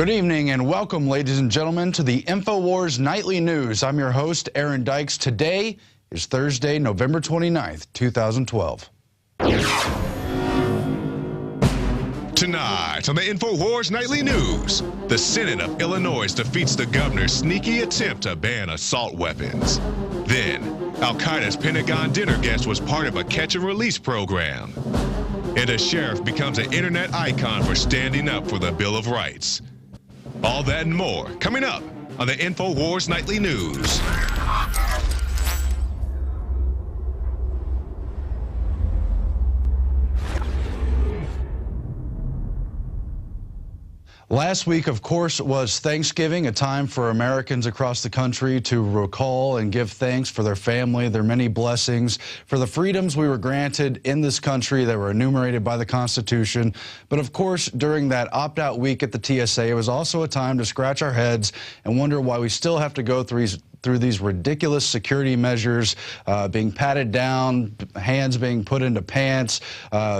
Good evening and welcome, ladies and gentlemen, to the Infowars Nightly News. I'm your host, Aaron Dykes. Today is Thursday, November 29th, 2012. Tonight on the Infowars Nightly News, the Senate of Illinois defeats the governor's sneaky attempt to ban assault weapons. Then, Al-Qaeda's Pentagon dinner guest was part of a catch-and-release program. And a sheriff becomes an internet icon for standing up for the Bill of Rights. All that and more coming up on the Infowars Nightly News. Last week, of course, was Thanksgiving, a time for Americans across the country to recall and give thanks for their family, their many blessings, for the freedoms we were granted in this country that were enumerated by the Constitution. But of course, during that opt-out week at the TSA, it was also a time to scratch our heads and wonder why we still have to go through these ridiculous security measures, being patted down, hands being put into pants,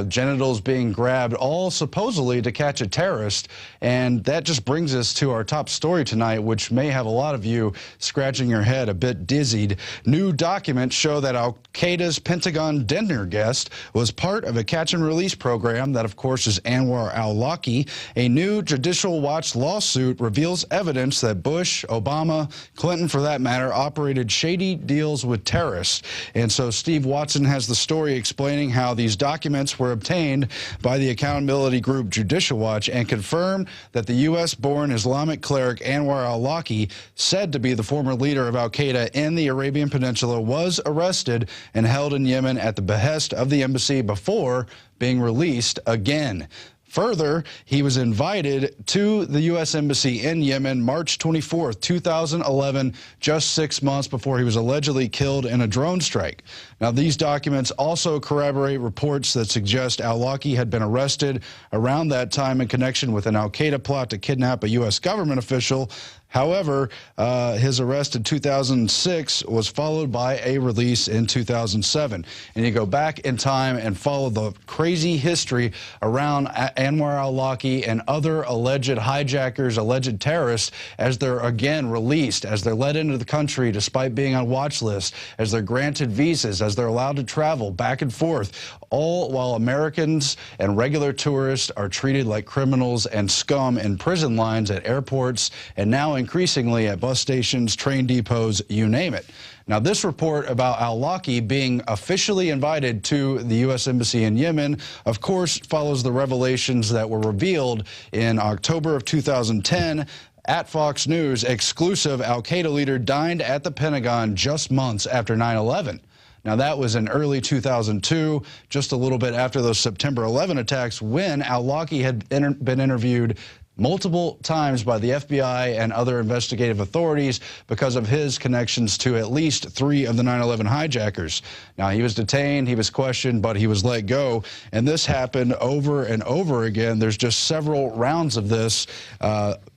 genitals being grabbed, all supposedly to catch a terrorist. And that just brings us to our top story tonight, which may have a lot of you scratching your head a bit dizzied. New documents show that Al-Qaeda's Pentagon dinner guest was part of a catch-and-release program that, of course, is Anwar al-Awlaki. A new Judicial Watch lawsuit reveals evidence that Bush, Obama, Clinton, for that matter, operated shady deals with terrorists. And so Steve Watson has the story explaining how these documents were obtained by the accountability group Judicial Watch and confirmed that the U.S.-born Islamic cleric Anwar al-Awlaki, said to be the former leader of al-Qaeda in the Arabian Peninsula, was arrested and held in Yemen at the behest of the embassy before being released again. Further, he was invited to the U.S. Embassy in Yemen March 24th, 2011, just 6 months before he was allegedly killed in a drone strike. Now, these documents also corroborate reports that suggest al-Awlaki had been arrested around that time in connection with an al-Qaeda plot to kidnap a U.S. government official. However, his arrest in 2006 was followed by a release in 2007. And you go back in time and follow the crazy history around Anwar al-Awlaki and other alleged hijackers, alleged terrorists, as they're again released, as they're let into the country despite being on watch lists, as they're granted visas, as they're allowed to travel back and forth, all while Americans and regular tourists are treated like criminals and scum in prison lines at airports and now increasingly at bus stations, train depots, you name it. Now, this report about al-Awlaki being officially invited to the U.S. Embassy in Yemen, of course, follows the revelations that were revealed in October of 2010 at Fox News. Exclusive Al-Qaeda leader dined at the Pentagon just months after 9/11. Now, that was in early 2002, just a little bit after those September 11 attacks, when al-Awlaki had been interviewed multiple times by the FBI and other investigative authorities because of his connections to at least 3 of the 9/11 hijackers. Now, he was detained, he was questioned, but he was let go. And this happened over and over again. There's just several rounds of this.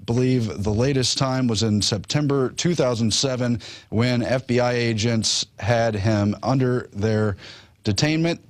Believe the latest time was in September 2007 when FBI agents had him under their detainment,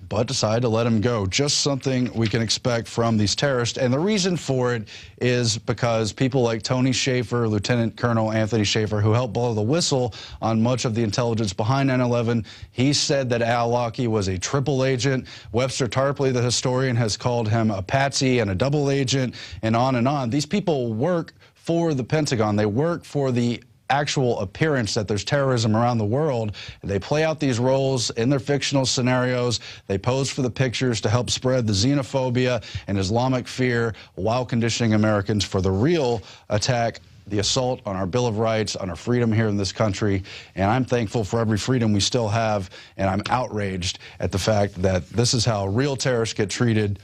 but decided to let him go. Just something we can expect from these terrorists. And the reason for it is because people like Tony Shaffer, Lieutenant Colonel Anthony Shaffer, who helped blow the whistle on much of the intelligence behind 9/11, he said that al-Awlaki was a triple agent. Webster Tarpley, the historian, has called him a patsy and a double agent, and on and on. These people work for the Pentagon. They work for the actual appearance that there's terrorism around the world. They play out these roles in their fictional scenarios. They pose for the pictures to help spread the xenophobia and Islamic fear while conditioning Americans for the real attack, the assault on our Bill of Rights, on our freedom here in this country. And I'm thankful for every freedom we still have, and I'm outraged at the fact that this is how real terrorists get treated,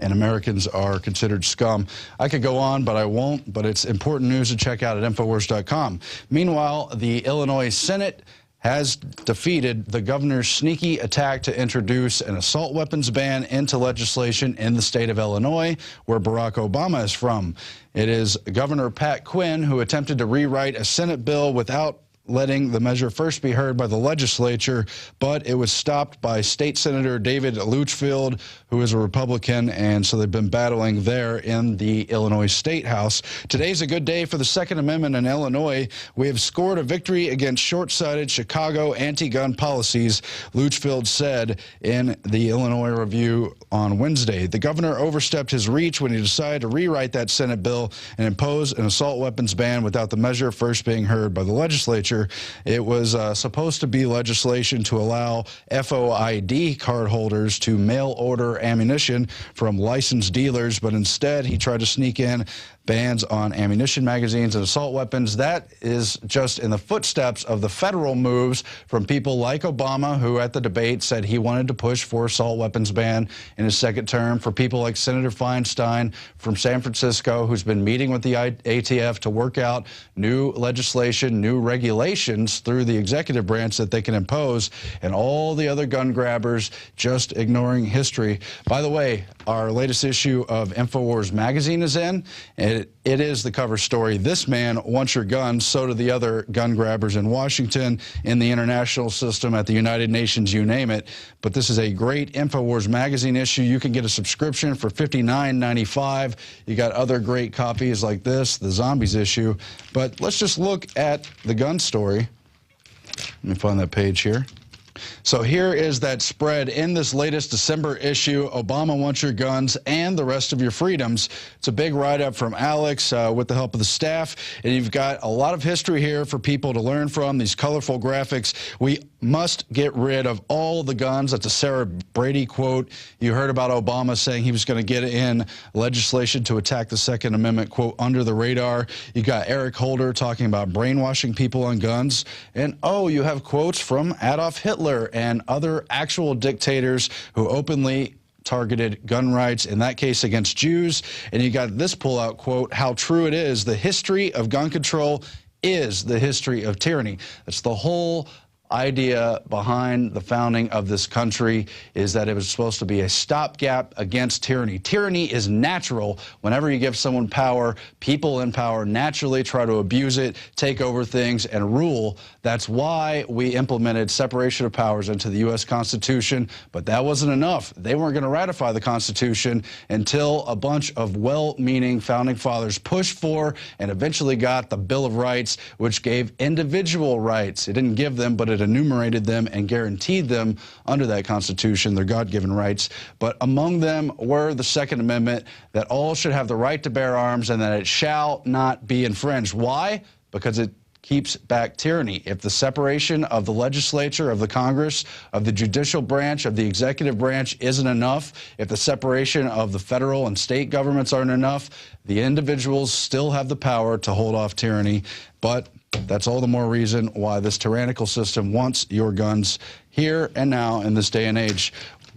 and Americans are considered scum. I could go on, but I won't, but it's important news to check out at Infowars.com. Meanwhile, the Illinois Senate has defeated the governor's sneaky attack to introduce an assault weapons ban into legislation in the state of Illinois, where Barack Obama is from. It is Governor Pat Quinn who attempted to rewrite a Senate bill without letting the measure first be heard by the legislature, but it was stopped by State Senator David Litchfield, who is a Republican, and so they've been battling there in the Illinois State House. Today's a good day for the Second Amendment in Illinois. We have scored a victory against short-sighted Chicago anti-gun policies, Litchfield said in the Illinois Review on Wednesday. The governor overstepped his reach when he decided to rewrite that Senate bill and impose an assault weapons ban without the measure first being heard by the legislature. It was supposed to be legislation to allow FOID card holders to mail order ammunition from licensed dealers, but instead he tried to sneak in bans on ammunition magazines and assault weapons. That is just in the footsteps of the federal moves from people like Obama, who at the debate said he wanted to push for assault weapons ban in his second term, for people like Senator Feinstein from San Francisco, who's been meeting with the ATF to work out new legislation, new regulations through the executive branch that they can impose, and all the other gun grabbers just ignoring history. By the way, our latest issue of Infowars magazine is in, and it is the cover story. This man wants your guns, so do the other gun grabbers in Washington, in the international system, at the United Nations, you name it. But this is a great Infowars magazine issue. You can get a subscription for $59.95. You got other great copies like this, the Zombies issue. But let's just look at the gun story. Let me find that page here. So here is that spread in this latest December issue, Obama Wants Your Guns and the Rest of Your Freedoms. It's a big write-up from Alex with the help of the staff, and you've got a lot of history here for people to learn from, these colorful graphics. We must get rid of all the guns. That's a Sarah Brady quote. You heard about Obama saying he was going to get in legislation to attack the Second Amendment, quote, under the radar. You got Eric Holder talking about brainwashing people on guns. And, oh, you have quotes from Adolf Hitler and other actual dictators who openly targeted gun rights, in that case against Jews. And you got this pullout quote, how true it is, the history of gun control is the history of tyranny. That's the whole idea behind the founding of this country, is that it was supposed to be a stopgap against tyranny. Tyranny is natural. Whenever you give someone power, people in power naturally try to abuse it, take over things, and rule. That's why we implemented separation of powers into the U.S. Constitution, but that wasn't enough. They weren't going to ratify the Constitution until a bunch of well-meaning founding fathers pushed for and eventually got the Bill of Rights, which gave individual rights. It didn't give them, but it enumerated them and guaranteed them under that Constitution their God-given rights. But among them were the Second Amendment, that all should have the right to bear arms and that it shall not be infringed. Why? Because it keeps back tyranny. If the separation of the legislature, of the Congress, of the judicial branch, of the executive branch isn't enough, if the separation of the federal and state governments aren't enough, the individuals still have the power to hold off tyranny. But that's all the more reason why this tyrannical system wants your guns here and now in this day and age.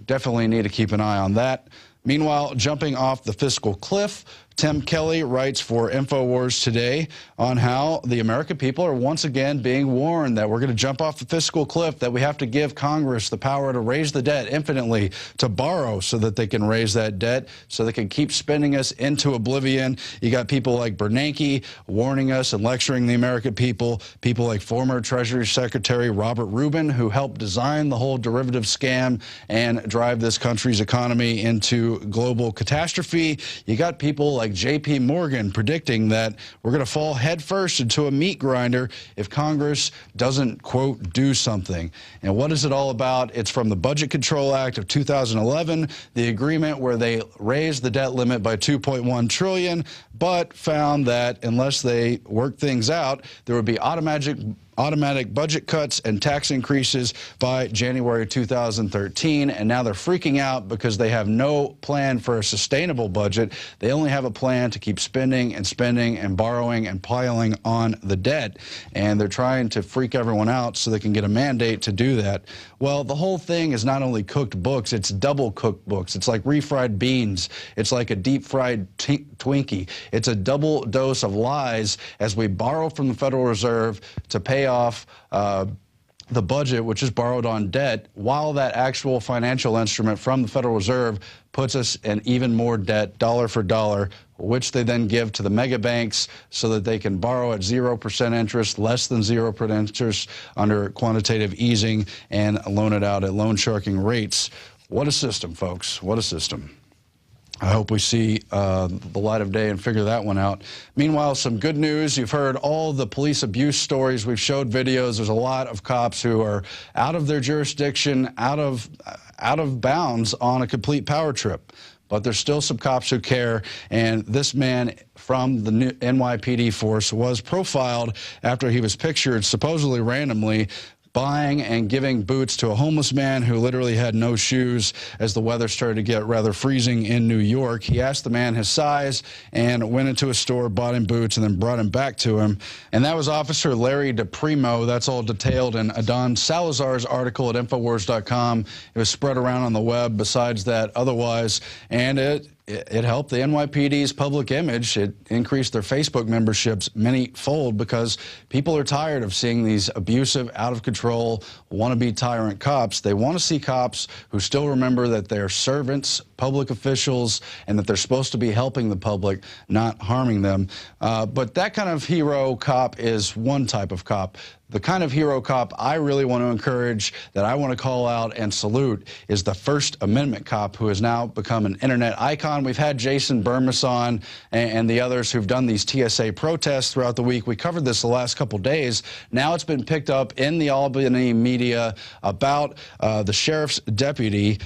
Definitely need to keep an eye on that. Meanwhile, jumping off the fiscal cliff, Tim Kelly writes for Infowars today on how the American people are once again being warned that we're going to jump off the fiscal cliff, that we have to give Congress the power to raise the debt infinitely, to borrow so that they can raise that debt, so they can keep spending us into oblivion. You got people like Bernanke warning us and lecturing the American people like former Treasury Secretary Robert Rubin, who helped design the whole derivative scam and drive this country's economy into global catastrophe. You got people like J.P. Morgan predicting that we're going to fall headfirst into a meat grinder if Congress doesn't, quote, do something. And what is it all about? It's from the Budget Control Act of 2011, the agreement where they raised the debt limit by $2.1 trillion, but found that unless they work things out, there would be automatic budget cuts and tax increases by January 2013, and now they're freaking out because they have no plan for a sustainable budget. They only have a plan to keep spending and spending and borrowing and piling on the debt, and they're trying to freak everyone out so they can get a mandate to do that. Well, the whole thing is not only cooked books, it's double cooked books. It's like refried beans. It's like a deep-fried Twinkie. It's a double dose of lies as we borrow from the Federal Reserve to pay off the budget, which is borrowed on debt, while that actual financial instrument from the Federal Reserve puts us in even more debt, dollar for dollar, which they then give to the mega banks so that they can borrow at 0% interest, less than 0% interest under quantitative easing, and loan it out at loan sharking rates. What a system, folks. What a system. I hope we see the light of day and figure that one out. Meanwhile, some good news. You've heard all the police abuse stories. We've showed videos. There's a lot of cops who are out of their jurisdiction, out of bounds on a complete power trip. But there's still some cops who care, and this man from the NYPD force was profiled after he was pictured supposedly randomly buying and giving boots to a homeless man who literally had no shoes as the weather started to get rather freezing in New York. He asked the man his size and went into a store, bought him boots, and then brought him back to him. And that was Officer Larry DePrimo. That's all detailed in Adon Salazar's article at Infowars.com. It was spread around on the web besides that otherwise, and it helped the NYPD's public image. It increased their Facebook memberships many-fold because people are tired of seeing these abusive, out-of-control, wannabe tyrant cops. They want to see cops who still remember that they're servants, public officials, and that they're supposed to be helping the public, not harming them. But that kind of hero cop is one type of cop. The kind of hero cop I really want to encourage, that I want to call out and salute, is the First Amendment cop who has now become an internet icon. We've had Jason Burmis on and the others who've done these TSA protests throughout the week. We covered this the last couple days. Now it's been picked up in the Albany media about the sheriff's deputy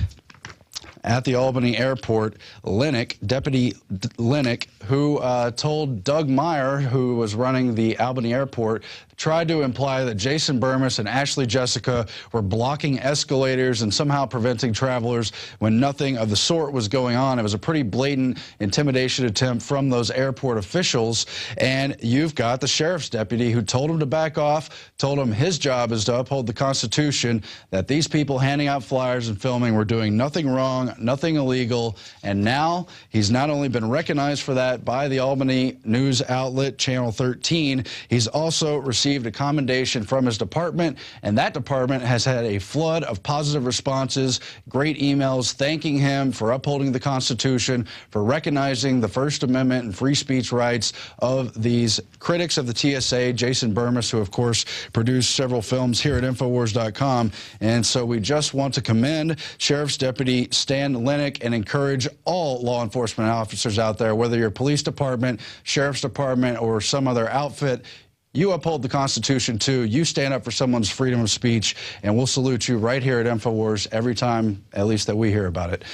at the Albany airport, Deputy Linick, who told Doug Meyer, who was running the Albany airport, tried to imply that Jason Burmis and Ashley Jessica were blocking escalators and somehow preventing travelers when nothing of the sort was going on. It was a pretty blatant intimidation attempt from those airport officials. And you've got the sheriff's deputy who told him to back off, told him his job is to uphold the Constitution, that these people handing out flyers and filming were doing nothing wrong, nothing illegal. And now he's not only been recognized for that by the Albany news outlet, Channel 13, he's also received a commendation from his department, and that department has had a flood of positive responses, great emails thanking him for upholding the Constitution, for recognizing the First Amendment and free speech rights of these critics of the TSA, Jason Burmis, who of course produced several films here at Infowars.com. And so we just want to commend Sheriff's Deputy Stan Linick and encourage all law enforcement officers out there, whether you're police department, sheriff's department, or some other outfit. You uphold the Constitution, too. You stand up for someone's freedom of speech, and we'll salute you right here at Infowars every time, at least, that we hear about it.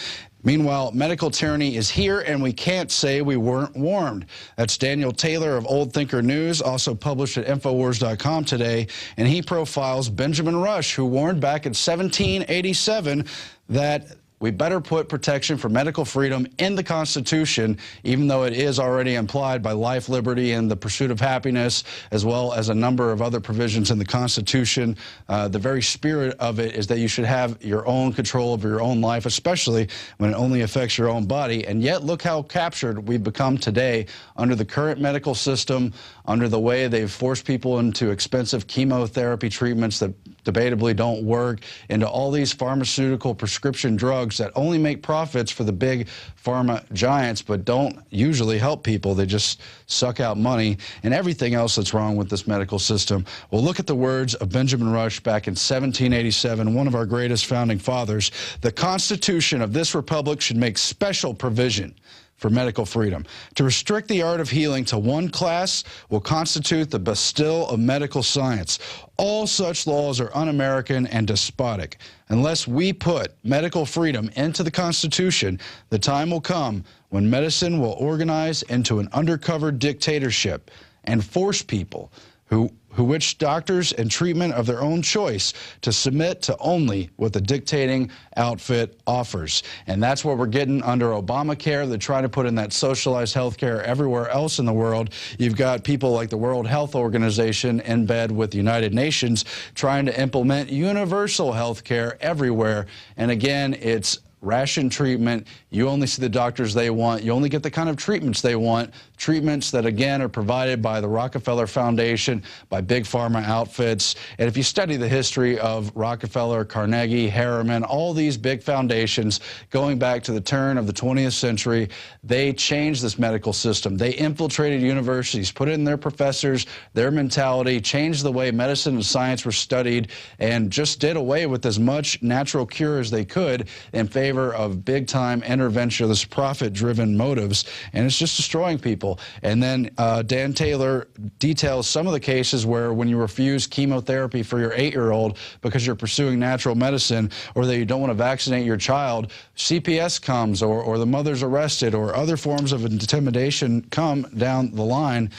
Meanwhile, medical tyranny is here, and we can't say we weren't warned. That's Daniel Taylor of Old Thinker News, also published at Infowars.com today, and he profiles Benjamin Rush, who warned back in 1787 that we better put protection for medical freedom in the Constitution, even though it is already implied by life, liberty, and the pursuit of happiness, as well as a number of other provisions in the Constitution. The very spirit of it is that you should have your own control over your own life, especially when it only affects your own body. And yet, look how captured we've become today under the current medical system, under the way they've forced people into expensive chemotherapy treatments that debatably don't work, into all these pharmaceutical prescription drugs that only make profits for the big pharma giants but don't usually help people. They just suck out money, and everything else that's wrong with this medical system. Well, look at the words of Benjamin Rush back in 1787, one of our greatest founding fathers. The Constitution of this republic should make special provision for medical freedom. To restrict the art of healing to one class will constitute the Bastille of medical science. All such laws are un-American and despotic. Unless we put medical freedom into the Constitution, the time will come when medicine will organize into an undercover dictatorship and force people who wish doctors and treatment of their own choice to submit to only what the dictating outfit offers. And that's what we're getting under Obamacare. They're trying to put in that socialized health care everywhere else in the world. You've got people like the World Health Organization in bed with the United Nations trying to implement universal health care everywhere. And again, it's ration treatment. You only see the doctors they want. You only get the kind of treatments they want. Treatments that, again, are provided by the Rockefeller Foundation, by big pharma outfits. And if you study the history of Rockefeller, Carnegie, Harriman, all these big foundations going back to the turn of the 20th century, they changed this medical system. They infiltrated universities, put in their professors, their mentality, changed the way medicine and science were studied, and just did away with as much natural cure as they could in favor of big-time interventionist, profit-driven motives. And it's just destroying people. And then Dan Taylor details some of the cases where when you refuse chemotherapy for your 8-year-old because you're pursuing natural medicine, or that you don't want to vaccinate your child, CPS comes, or the mother's arrested, or other forms of intimidation come down the line.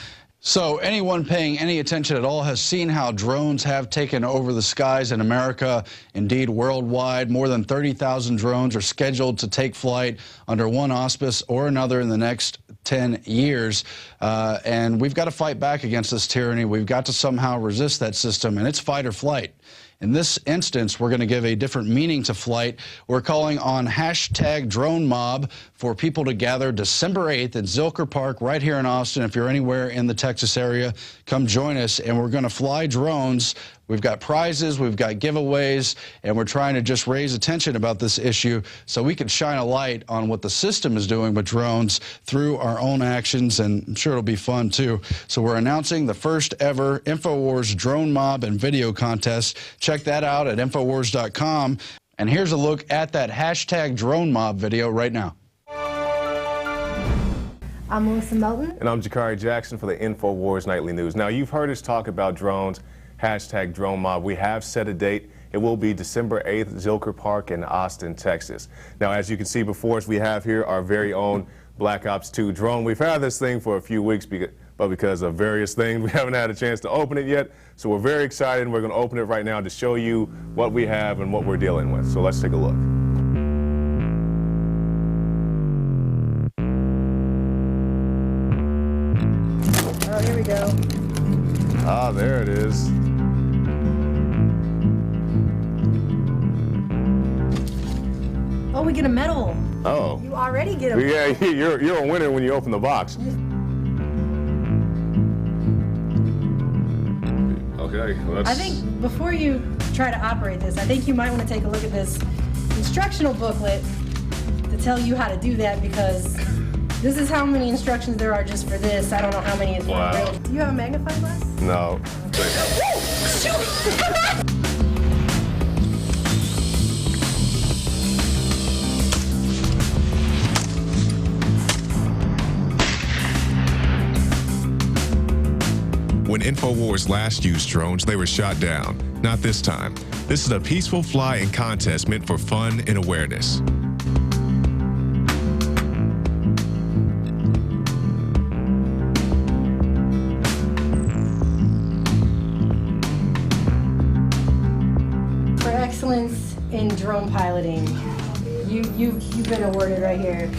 So anyone paying any attention at all has seen how drones have taken over the skies in America, indeed worldwide. More than 30,000 drones are scheduled to take flight under one auspice or another in the next 10 years. And we've got to fight back against this tyranny. We've got to somehow resist that system, and it's fight or flight. In this instance, we're going to give a different meaning to flight. We're calling on #DroneMob for people to gather December 8th at Zilker Park right here in Austin. If you're anywhere in the Texas area, come join us, and we're going to fly drones. We've got prizes, we've got giveaways, and we're trying to just raise attention about this issue so we can shine a light on what the system is doing with drones through our own actions, and I'm sure it'll be fun too. So we're announcing the first ever Infowars Drone Mob and Video Contest. Check that out at Infowars.com. And here's a look at that #DroneMob video right now. I'm Melissa Melton. And I'm Jakari Jackson for the Infowars Nightly News. Now, you've heard us talk about drones, #DroneMob. We have set a date. It will be December 8th, Zilker Park in Austin, Texas. Now, as you can see before us, we have here our very own Black Ops 2 drone. We've had this thing for a few weeks, but because of various things, we haven't had a chance to open it yet. So we're very excited, and we're going to open it right now to show you what we have and what we're dealing with. So let's take a look. Oh, here we go. Ah, there it is. Oh, we get a medal. Oh. You already get a medal. Yeah, you're a winner when you open the box. Okay, let's... I think before you try to operate this, I think you might want to take a look at this instructional booklet to tell you how to do that, because this is how many instructions there are just for this. I don't know how many is Wow. really. Do you have a magnifying glass? No. When Infowars last used drones, they were shot down. Not this time. This is a peaceful fly-in contest meant for fun and awareness. For excellence in drone piloting, you've been awarded right here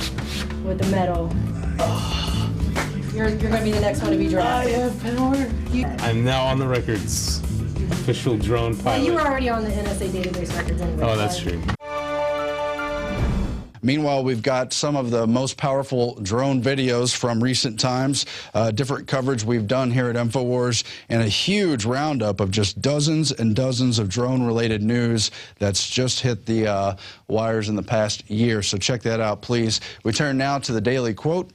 with the medal. You're going to be the next one to be drafted. I have power. I'm now on the records. Official drone pilot. Well, you were already on the NSA database records anyway. Oh, that's true. Meanwhile, we've got some of the most powerful drone videos from recent times, different coverage we've done here at Infowars, and a huge roundup of just dozens and dozens of drone-related news that's just hit the wires in the past year. So check that out, please. We turn now to the Daily Quote.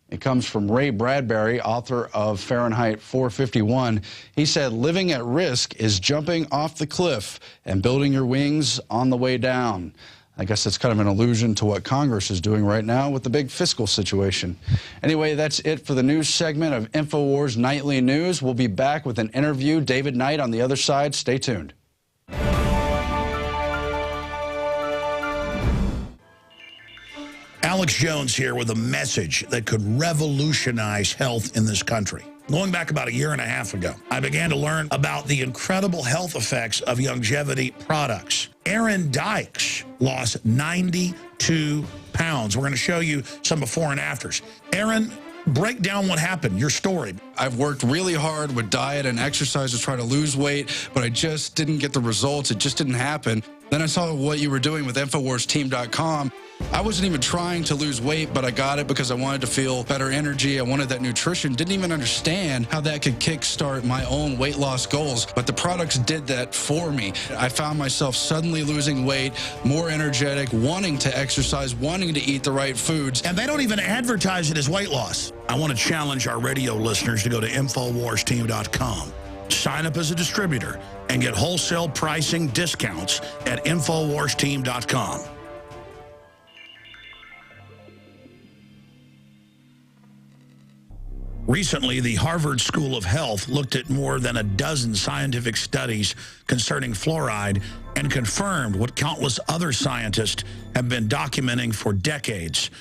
It comes from Ray Bradbury, author of Fahrenheit 451. He said, "Living at risk is jumping off the cliff and building your wings on the way down." I guess that's kind of an allusion to what Congress is doing right now with the big fiscal situation. Anyway, that's it for the news segment of Infowars Nightly News. We'll be back with an interview. David Knight on the other side. Stay tuned. Alex Jones here with a message that could revolutionize health in this country. Going back about a year and a half ago, I began to learn about the incredible health effects of longevity products. Dykes lost 92 pounds. We're going to show you some before and afters. Aaron, break down what happened, your story. I've worked really hard with diet and exercise to try to lose weight, but I just didn't get the results. It just didn't happen. Then I saw what you were doing with InfoWarsTeam.com. I wasn't even trying to lose weight, but I got it because I wanted to feel better energy. I wanted that nutrition. Didn't even understand how that could kickstart my own weight loss goals, but the products did that for me. I found myself suddenly losing weight, more energetic, wanting to exercise, wanting to eat the right foods. And they don't even advertise it as weight loss. I want to challenge our radio listeners to go to InfoWarsTeam.com. Sign up as a distributor and get wholesale pricing discounts at InfoWarsTeam.com. Recently, the Harvard School of Health looked at more than a dozen scientific studies concerning fluoride and confirmed what countless other scientists have been documenting for decades.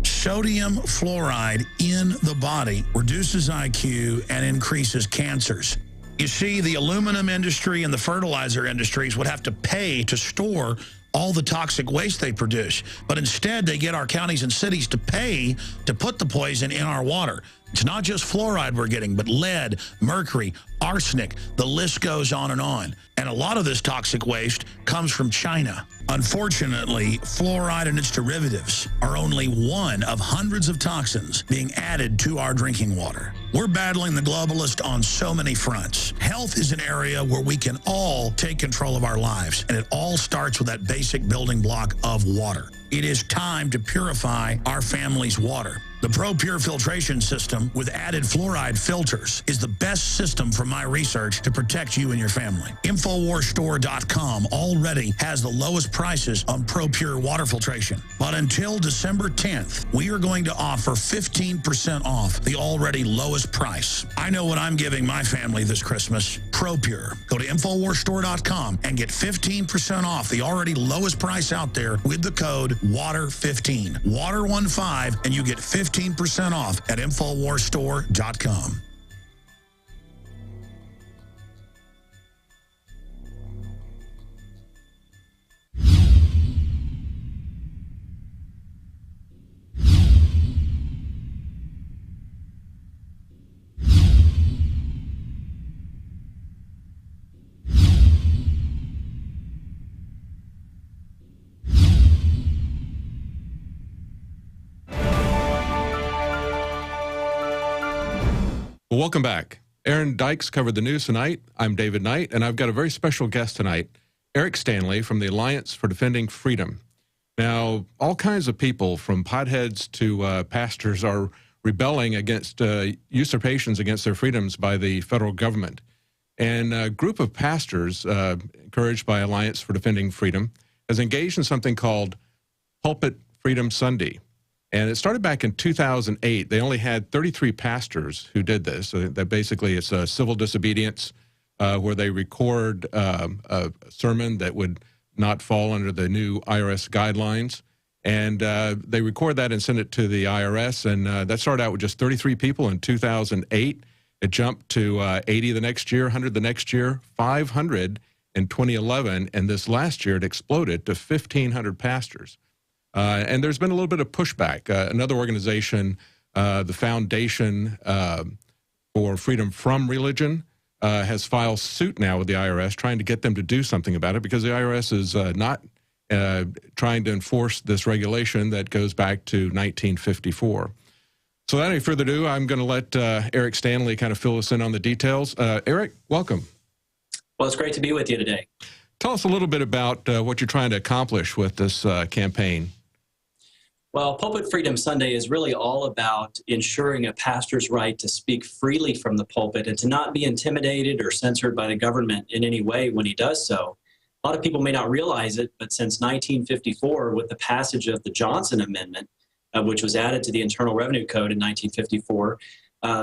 Sodium fluoride in the body reduces IQ and increases cancers. You see, the aluminum industry and the fertilizer industries would have to pay to store all the toxic waste they produce. But instead, they get our counties and cities to pay to put the poison in our water. It's not just fluoride we're getting, but lead, mercury, arsenic, the list goes on. And a lot of this toxic waste comes from China. Unfortunately, fluoride and its derivatives are only one of hundreds of toxins being added to our drinking water. We're battling the globalist on so many fronts. Health is an area where we can all take control of our lives, and it all starts with that basic building block of water. It is time to purify our family's water. The ProPure filtration system with added fluoride filters is the best system from my research to protect you and your family. InfoWarsStore.com already has the lowest prices on ProPure water filtration. But until December 10th, we are going to offer 15% off the already lowest price. I know what I'm giving my family this Christmas. ProPure. Go to InfoWarsStore.com and get 15% off the already lowest price out there with the code WATER15. WATER15, and you get 15% off at InfoWarsStore.com. Well, welcome back. Aaron Dykes covered the news tonight. I'm David Knight, and I've got a very special guest tonight, Erik Stanley from the Alliance for Defending Freedom. Now, all kinds of people, from potheads to pastors, are rebelling against usurpations against their freedoms by the federal government. And a group of pastors, encouraged by Alliance for Defending Freedom, has engaged in something called Pulpit Freedom Sunday. And it started back in 2008. They only had 33 pastors who did this. So that basically it's a civil disobedience where they record a sermon that would not fall under the new IRS guidelines. And they record that and send it to the IRS. And that started out with just 33 people in 2008. It jumped to 80 the next year, 100 the next year, 500 in 2011. And this last year, it exploded to 1,500 pastors. And there's been a little bit of pushback. Another organization, the Foundation for Freedom from Religion, has filed suit now with the IRS trying to get them to do something about it because the IRS is not trying to enforce this regulation that goes back to 1954. So without any further ado, I'm going to let Erik Stanley kind of fill us in on the details. Erik, welcome. Well, it's great to be with you today. Tell us a little bit about what you're trying to accomplish with this campaign. Well, Pulpit Freedom Sunday is really all about ensuring a pastor's right to speak freely from the pulpit and to not be intimidated or censored by the government in any way when he does so. A lot of people may not realize it, but since 1954, with the passage of the Johnson Amendment, which was added to the Internal Revenue Code in 1954,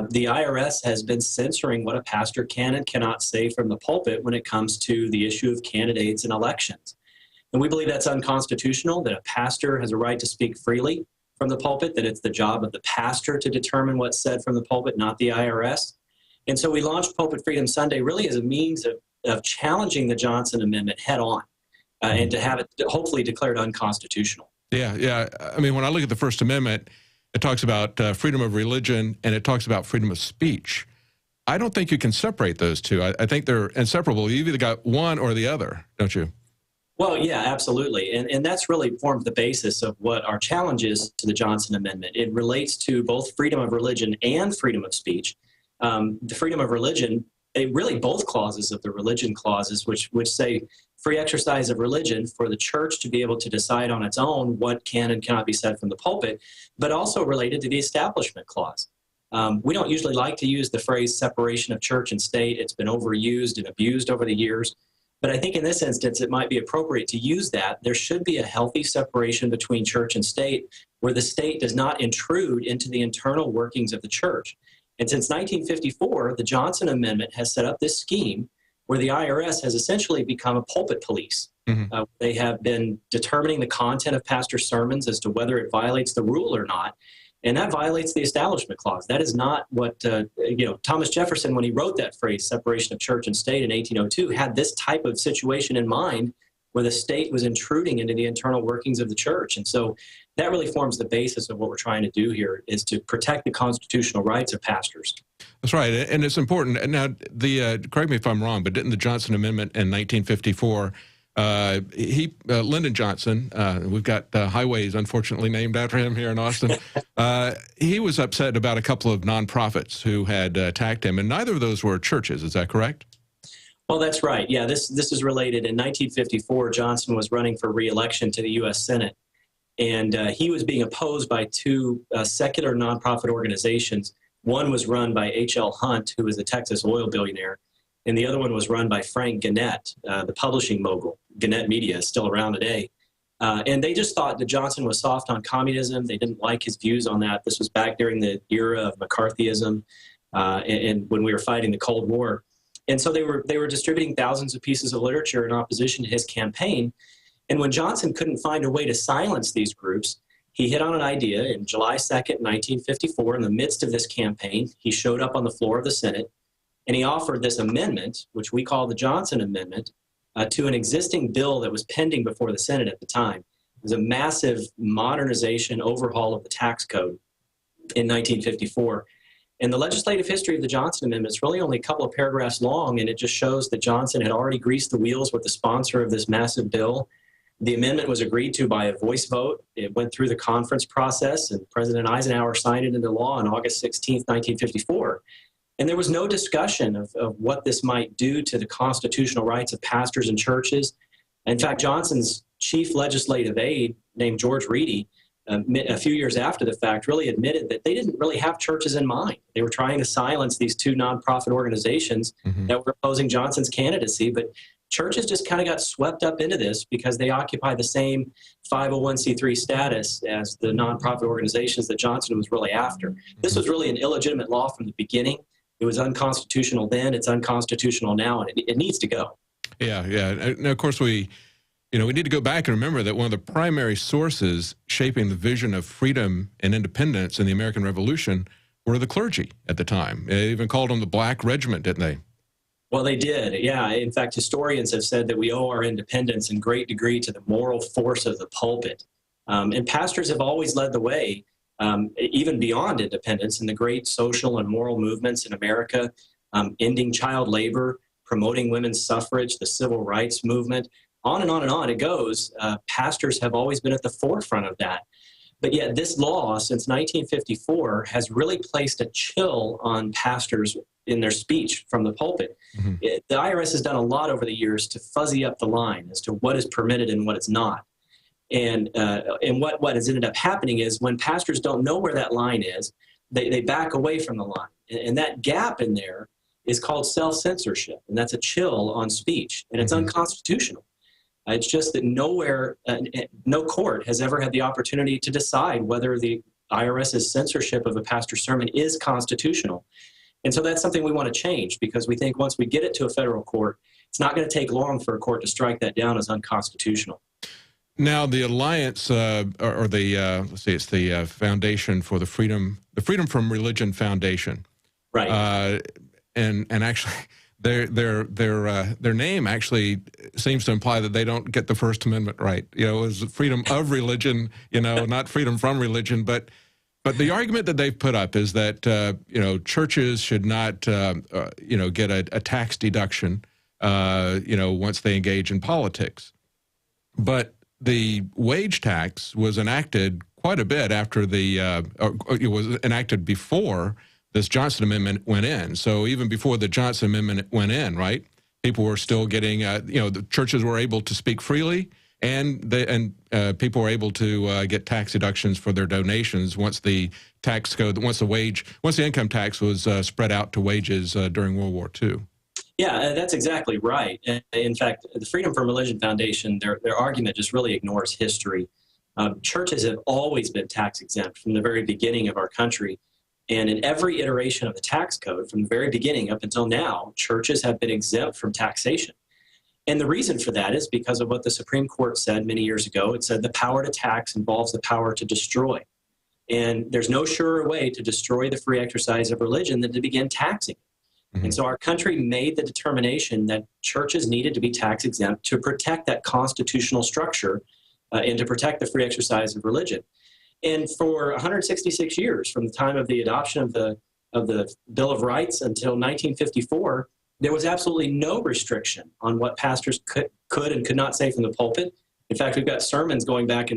the IRS has been censoring what a pastor can and cannot say from the pulpit when it comes to the issue of candidates and elections. And we believe that's unconstitutional, that a pastor has a right to speak freely from the pulpit, that it's the job of the pastor to determine what's said from the pulpit, not the IRS. And so we launched Pulpit Freedom Sunday really as a means of challenging the Johnson Amendment head on and to have it hopefully declared unconstitutional. Yeah. I mean, when I look at the First Amendment, it talks about freedom of religion and it talks about freedom of speech. I don't think you can separate those two. I think they're inseparable. You've either got one or the other, don't you? Well, yeah, absolutely. And that's really formed the basis of what our challenge is to the Johnson Amendment. It relates to both freedom of religion and freedom of speech. The freedom of religion, really both clauses of the religion clauses, which say free exercise of religion for the church to be able to decide on its own what can and cannot be said from the pulpit, but also related to the Establishment Clause. We don't usually like to use the phrase separation of church and state. It's been overused and abused over the years. But I think in this instance, it might be appropriate to use that. There should be a healthy separation between church and state where the state does not intrude into the internal workings of the church. And since 1954, the Johnson Amendment has set up this scheme where the IRS has essentially become a pulpit police. They have been determining the content of pastors' sermons as to whether it violates the rule or not. And that violates the Establishment Clause. That is not what, Thomas Jefferson, when he wrote that phrase, separation of church and state in 1802, had this type of situation in mind where the state was intruding into the internal workings of the church. And so that really forms the basis of what we're trying to do here, is to protect the constitutional rights of pastors. That's right. And it's important. Now, correct me if I'm wrong, but didn't the Johnson Amendment in 1954, Lyndon Johnson, we've got highways unfortunately named after him here in Austin. He was upset about a couple of nonprofits who had attacked him, and neither of those were churches. Is that correct? Well, that's right. Yeah, this is related. In 1954, Johnson was running for re-election to the U.S. Senate, and he was being opposed by two secular nonprofit organizations. One was run by H.L. Hunt, who was a Texas oil billionaire, and the other one was run by Frank Gannett, the publishing mogul. Gannett Media is still around today. And they just thought that Johnson was soft on communism. They didn't like his views on that. This was back during the era of McCarthyism and when we were fighting the Cold War. And so they were distributing thousands of pieces of literature in opposition to his campaign. And when Johnson couldn't find a way to silence these groups, he hit on an idea. In July 2nd, 1954, in the midst of this campaign, he showed up on the floor of the Senate, and he offered this amendment, which we call the Johnson Amendment, to an existing bill that was pending before the Senate at the time. It was a massive modernization, overhaul of the tax code in 1954. And the legislative history of the Johnson Amendment is really only a couple of paragraphs long, and it just shows that Johnson had already greased the wheels with the sponsor of this massive bill. The amendment was agreed to by a voice vote. It went through the conference process, and President Eisenhower signed it into law on August 16th, 1954. And there was no discussion of what this might do to the constitutional rights of pastors and churches. In fact, Johnson's chief legislative aide, named George Reedy, a few years after the fact, really admitted that they didn't really have churches in mind. They were trying to silence these two nonprofit organizations that were opposing Johnson's candidacy, but churches just kind of got swept up into this because they occupy the same 501c3 status as the nonprofit organizations that Johnson was really after. This was really an illegitimate law from the beginning. It was unconstitutional then, it's unconstitutional now, and it needs to go. Yeah. And of course, we need to go back and remember that one of the primary sources shaping the vision of freedom and independence in the American Revolution were the clergy at the time. They even called them the Black Regiment, didn't they? Well, they did, yeah. In fact, historians have said that we owe our independence in great degree to the moral force of the pulpit. And pastors have always led the way, even beyond independence, in the great social and moral movements in America, ending child labor, promoting women's suffrage, the civil rights movement, on and on and on it goes. Pastors have always been at the forefront of that. But yet this law, since 1954, has really placed a chill on pastors in their speech from the pulpit. The IRS has done a lot over the years to fuzzy up the line as to what is permitted and what is not. And what has ended up happening is when pastors don't know where that line is, they back away from the line. And that gap in there is called self-censorship, and that's a chill on speech, and it's unconstitutional. It's just that nowhere, no court has ever had the opportunity to decide whether the IRS's censorship of a pastor's sermon is constitutional. And so that's something we want to change, because we think once we get it to a federal court, it's not going to take long for a court to strike that down as unconstitutional. Now, the Alliance, let's see, it's the Foundation for the Freedom from Religion Foundation. Right. And actually, their name actually seems to imply that they don't get the First Amendment right. It was freedom of religion, not freedom from religion. But the argument that they've put up is that churches should not get a tax deduction once they engage in politics. but the wage tax was enacted quite a bit after it was enacted before this Johnson Amendment went in. So even before the Johnson Amendment went in, right, people were still getting, the churches were able to speak freely, and people were able to get tax deductions for their donations once the tax code, once the income tax was spread out to wages during World War II. Yeah, that's exactly right. In fact, the Freedom from Religion Foundation, their argument just really ignores history. Churches have always been tax exempt from the very beginning of our country. And in every iteration of the tax code, from the very beginning up until now, churches have been exempt from taxation. And the reason for that is because of what the Supreme Court said many years ago. It said the power to tax involves the power to destroy. And there's no surer way to destroy the free exercise of religion than to begin taxing it. Mm-hmm. And so our country made the determination that churches needed to be tax exempt to protect that constitutional structure and to protect the free exercise of religion. And for 166 years, from the time of the adoption of the Bill of Rights until 1954, there was absolutely no restriction on what pastors could and could not say from the pulpit. In fact, we've got sermons going back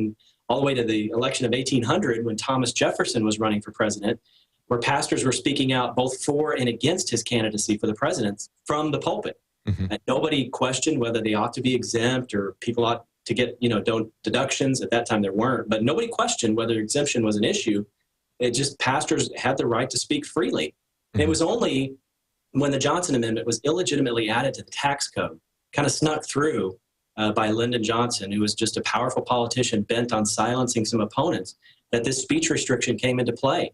all the way to the election of 1800 when Thomas Jefferson was running for president, where pastors were speaking out both for and against his candidacy for the presidency from the pulpit. Mm-hmm. And nobody questioned whether they ought to be exempt or people ought to get, deductions. At that time there weren't, but nobody questioned whether exemption was an issue. It just, pastors had the right to speak freely. Mm-hmm. It was only when the Johnson Amendment was illegitimately added to the tax code, kind of snuck through by Lyndon Johnson, who was just a powerful politician bent on silencing some opponents, that this speech restriction came into play.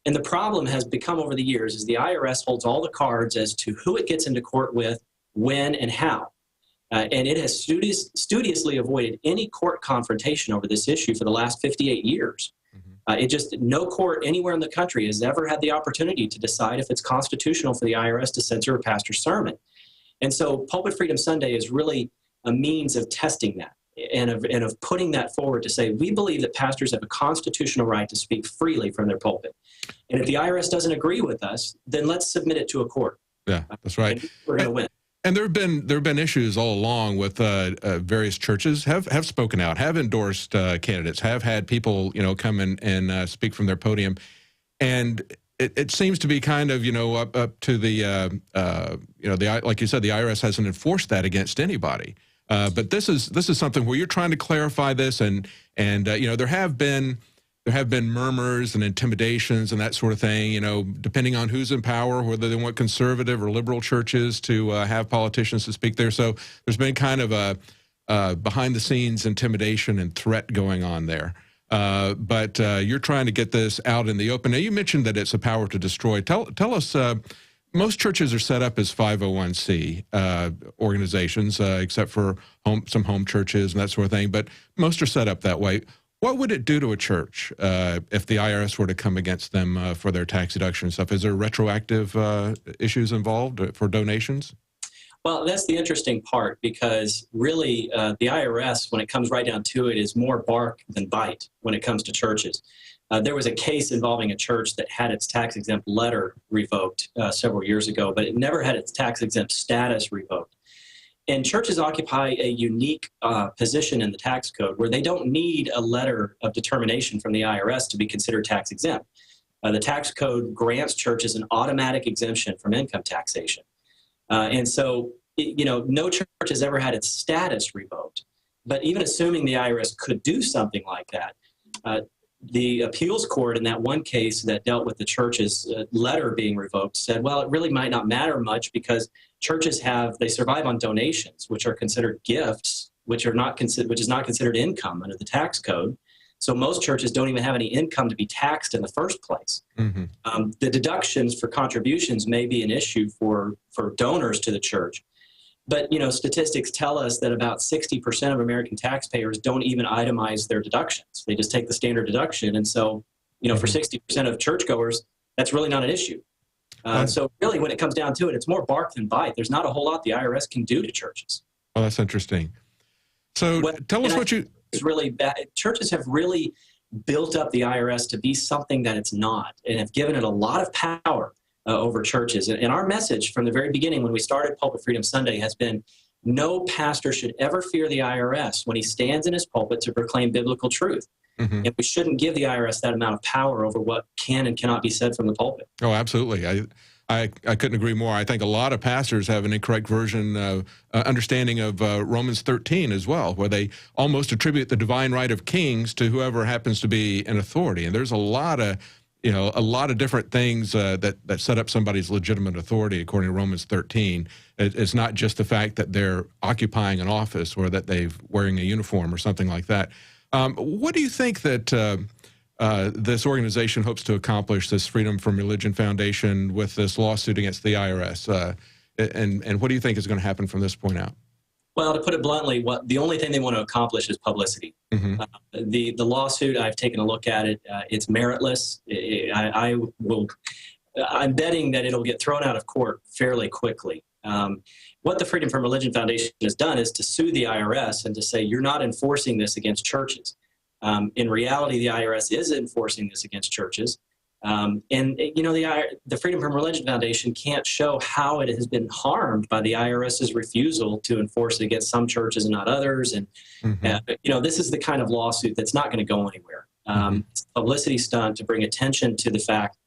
And the problem has become over the years is the IRS holds all the cards as to who it gets into court with, when, and how. And it has studiously avoided any court confrontation over this issue for the last 58 years. Mm-hmm. No court anywhere in the country has ever had the opportunity to decide if it's constitutional for the IRS to censor a pastor's sermon. And so Pulpit Freedom Sunday is really a means of testing that and of putting that forward to say, we believe that pastors have a constitutional right to speak freely from their pulpit. And if the IRS doesn't agree with us, then let's submit it to a court. Yeah, that's right. We're going to win. And there have been issues all along with various churches have spoken out, have endorsed candidates, have had people come and speak from their podium, and it seems to be kind of up to the like you said, the IRS hasn't enforced that against anybody, but this is something where you're trying to clarify this, and there have been murmurs and intimidations and that sort of thing, depending on who's in power, whether they want conservative or liberal churches to have politicians to speak there. So there's been kind of a behind-the-scenes intimidation and threat going on there. But you're trying to get this out in the open. Now, you mentioned that it's a power to destroy. Tell us, most churches are set up as 501c organizations, except for some home churches and that sort of thing, but most are set up that way. What would it do to a church if the IRS were to come against them for their tax deduction and stuff? Is there retroactive issues involved for donations? Well, that's the interesting part, because really the IRS, when it comes right down to it, is more bark than bite when it comes to churches. There was a case involving a church that had its tax-exempt letter revoked several years ago, but it never had its tax-exempt status revoked. And churches occupy a unique position in the tax code where they don't need a letter of determination from the IRS to be considered tax exempt. The tax code grants churches an automatic exemption from income taxation. And so, no church has ever had its status revoked. But even assuming the IRS could do something like that, the appeals court in that one case that dealt with the church's letter being revoked said, well, it really might not matter much because churches they survive on donations, which are considered gifts, which is not considered income under the tax code. So most churches don't even have any income to be taxed in the first place. Mm-hmm. The deductions for contributions may be an issue for donors to the church. But, statistics tell us that about 60% of American taxpayers don't even itemize their deductions. They just take the standard deduction. And so, for 60% of churchgoers, that's really not an issue. So really, when it comes down to it, it's more bark than bite. There's not a whole lot the IRS can do to churches. Oh, that's interesting. So tell us what you... It's really bad. Churches have really built up the IRS to be something that it's not, and have given it a lot of power over churches. And our message from the very beginning when we started Pulpit Freedom Sunday has been, no pastor should ever fear the IRS when he stands in his pulpit to proclaim biblical truth. Mm-hmm. And we shouldn't give the IRS that amount of power over what can and cannot be said from the pulpit. Oh, absolutely. I couldn't agree more. I think a lot of pastors have an incorrect understanding of Romans 13 as well, where they almost attribute the divine right of kings to whoever happens to be in authority. And there's a lot of different things that set up somebody's legitimate authority according to Romans 13. It's not just the fact that they're occupying an office or that they're wearing a uniform or something like that. What do you think that this organization hopes to accomplish, this Freedom from Religion Foundation, with this lawsuit against the IRS? And what do you think is going to happen from this point out? Well, to put it bluntly, the only thing they want to accomplish is publicity. Mm-hmm. The lawsuit, I've taken a look at it. It's meritless. I'm betting that it'll get thrown out of court fairly quickly. What the Freedom from Religion Foundation has done is to sue the IRS and to say, you're not enforcing this against churches. In reality, the IRS is enforcing this against churches. And, you know, the Freedom from Religion Foundation can't show how it has been harmed by the IRS's refusal to enforce it against some churches and not others. And, you know, this is the kind of lawsuit that's not going to go anywhere. It's a publicity stunt to bring attention to the fact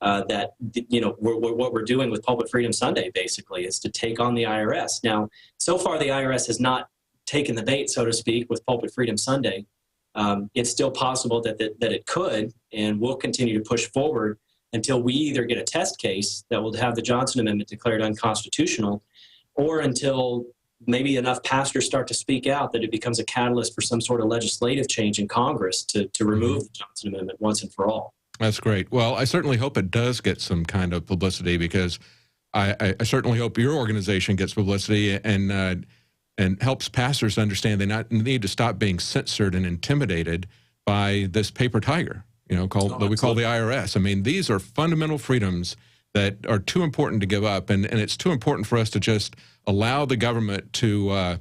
that, you know, what we're doing with Pulpit Freedom Sunday, basically, is to take on the IRS. Now, so far, the IRS has not taken the bait, so to speak, with Pulpit Freedom Sunday. It's still possible that it could, and we'll continue to push forward until we either get a test case that will have the Johnson Amendment declared unconstitutional, or until maybe enough pastors start to speak out that it becomes a catalyst for some sort of legislative change in Congress to remove the Johnson Amendment once and for all. That's great. Well, I certainly hope it does get some kind of publicity, because I certainly hope your organization gets publicity and helps pastors understand they need to stop being censored and intimidated by this paper tiger, you know, that we call the IRS. I mean, these are fundamental freedoms that are too important to give up, and it's too important for us to just allow the government to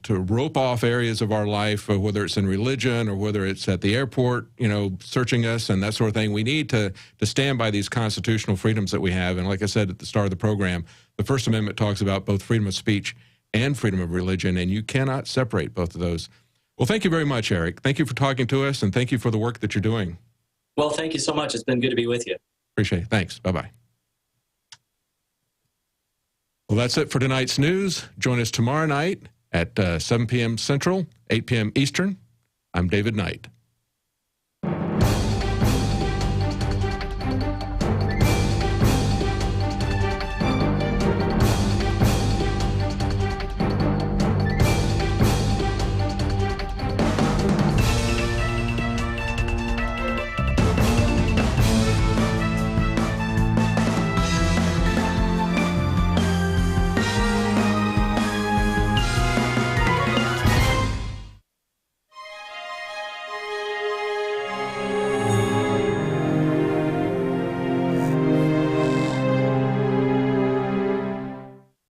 rope off areas of our life, whether it's in religion or whether it's at the airport, you know, searching us and that sort of thing. We need to stand by these constitutional freedoms that we have. And like I said at the start of the program, the First Amendment talks about both freedom of speech and freedom of religion, and you cannot separate both of those. Well, thank you very much, Erik. Thank you for talking to us, and thank you for the work that you're doing. Well, thank you so much. It's been good to be with you. Appreciate it. Thanks. Bye-bye. Well, that's it for tonight's news. Join us tomorrow night at 7 p.m. Central, 8 p.m. Eastern. I'm David Knight.